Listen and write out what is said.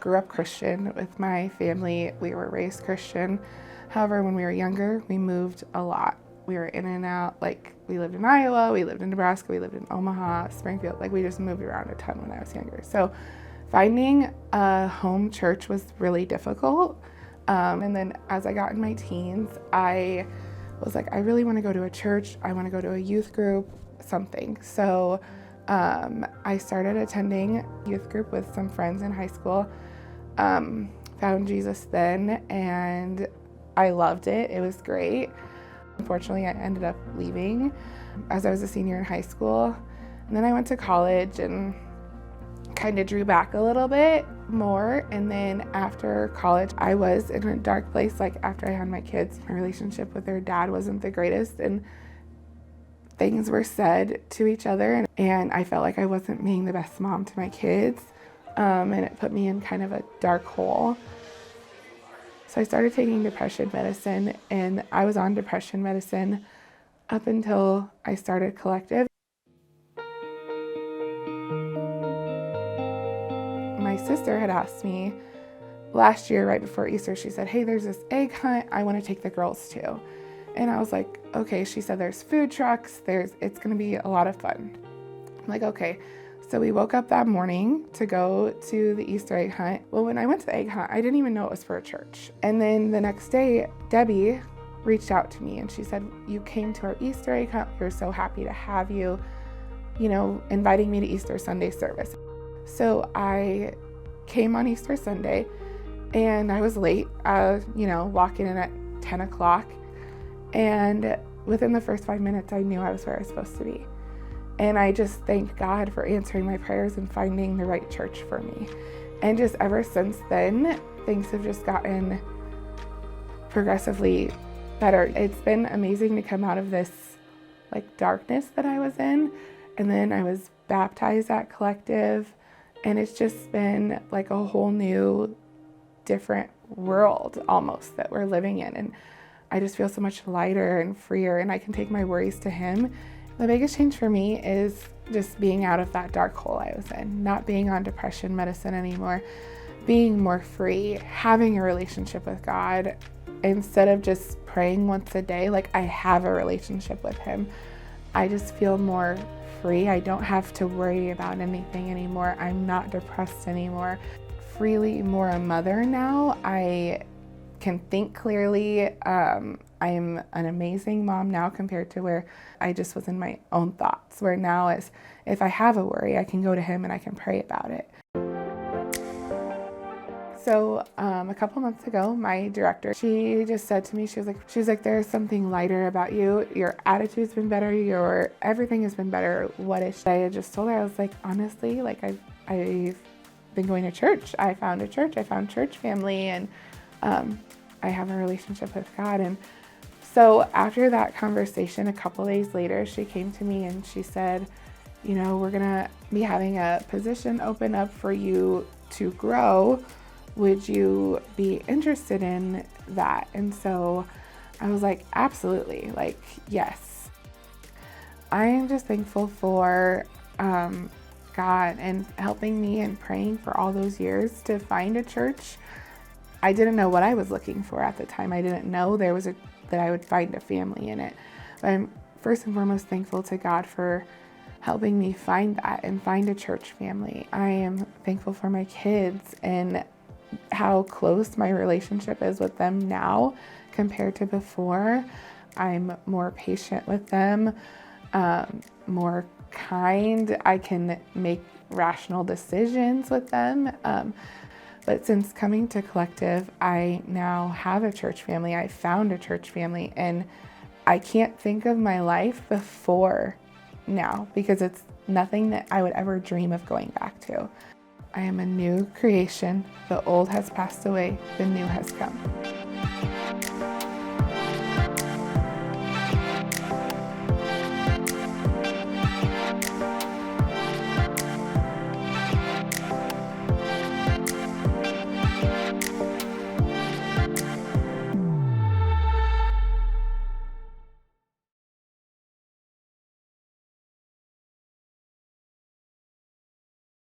grew up Christian with my family. We were raised Christian. However, when we were younger, we moved a lot. We were in and out, like we lived in Iowa, we lived in Nebraska, we lived in Omaha, Springfield, like we just moved around a ton when I was younger. So finding a home church was really difficult. And then as I got in my teens, I was like, I really want to go to a church. I want to go to a youth group, something. So I started attending youth group with some friends in high school, found Jesus then, and I loved it. It was great. Unfortunately, I ended up leaving as I was a senior in high school. And then I went to college and kind of drew back a little bit more. And then after college, I was in a dark place. Like after I had my kids, my relationship with their dad wasn't the greatest, and things were said to each other. And I felt like I wasn't being the best mom to my kids. And it put me in kind of a dark hole. So I started taking depression medicine, and I was on depression medicine up until I started Collective. My sister had asked me last year, right before Easter, she said, hey, there's this egg hunt I want to take the girls to. And I was like, okay. She said, there's food trucks, it's going to be a lot of fun. I'm like, okay. So we woke up that morning to go to the Easter egg hunt. Well, when I went to the egg hunt, I didn't even know it was for a church. And then the next day, Debbie reached out to me and she said, you came to our Easter egg hunt. We were so happy to have you, inviting me to Easter Sunday service. So I came on Easter Sunday and I was late, walking in at 10 o'clock. And within the first 5 minutes, I knew I was where I was supposed to be. And I just thank God for answering my prayers and finding the right church for me. And just ever since then, things have just gotten progressively better. It's been amazing to come out of this darkness that I was in. And then I was baptized at Collective. And it's just been like a whole new, different world almost that we're living in. And I just feel so much lighter and freer, and I can take my worries to Him. The biggest change for me is just being out of that dark hole I was in, not being on depression medicine anymore, being more free, having a relationship with God instead of just praying once a day. Like I have a relationship with Him. I just feel more free. I don't have to worry about anything anymore. I'm not depressed anymore. Freely more a mother now. I can think clearly. I'm an amazing mom now compared to where I just was in my own thoughts, where now if I have a worry, I can go to Him and I can pray about it. So a couple months ago, my director, she just said to me, she was like, there's something lighter about you. Your attitude's been better. Everything has been better. What is? I had just told her, I was like, honestly, I've been going to church. I found a church. I found church family, and I have a relationship with God. And so after that conversation, a couple days later, she came to me and she said, we're going to be having a position open up for you to grow. Would you be interested in that? And so I was like, absolutely, yes. I am just thankful for God and helping me and praying for all those years to find a church. I didn't know what I was looking for at the time. I didn't know that I would find a family in it. But I'm first and foremost thankful to God for helping me find that and find a church family. I am thankful for my kids and how close my relationship is with them now compared to before. I'm more patient with them, more kind. I can make rational decisions with them. But since coming to Collective, I now have a church family. I found a church family, and I can't think of my life before now because it's nothing that I would ever dream of going back to. I am a new creation. The old has passed away. The new has come.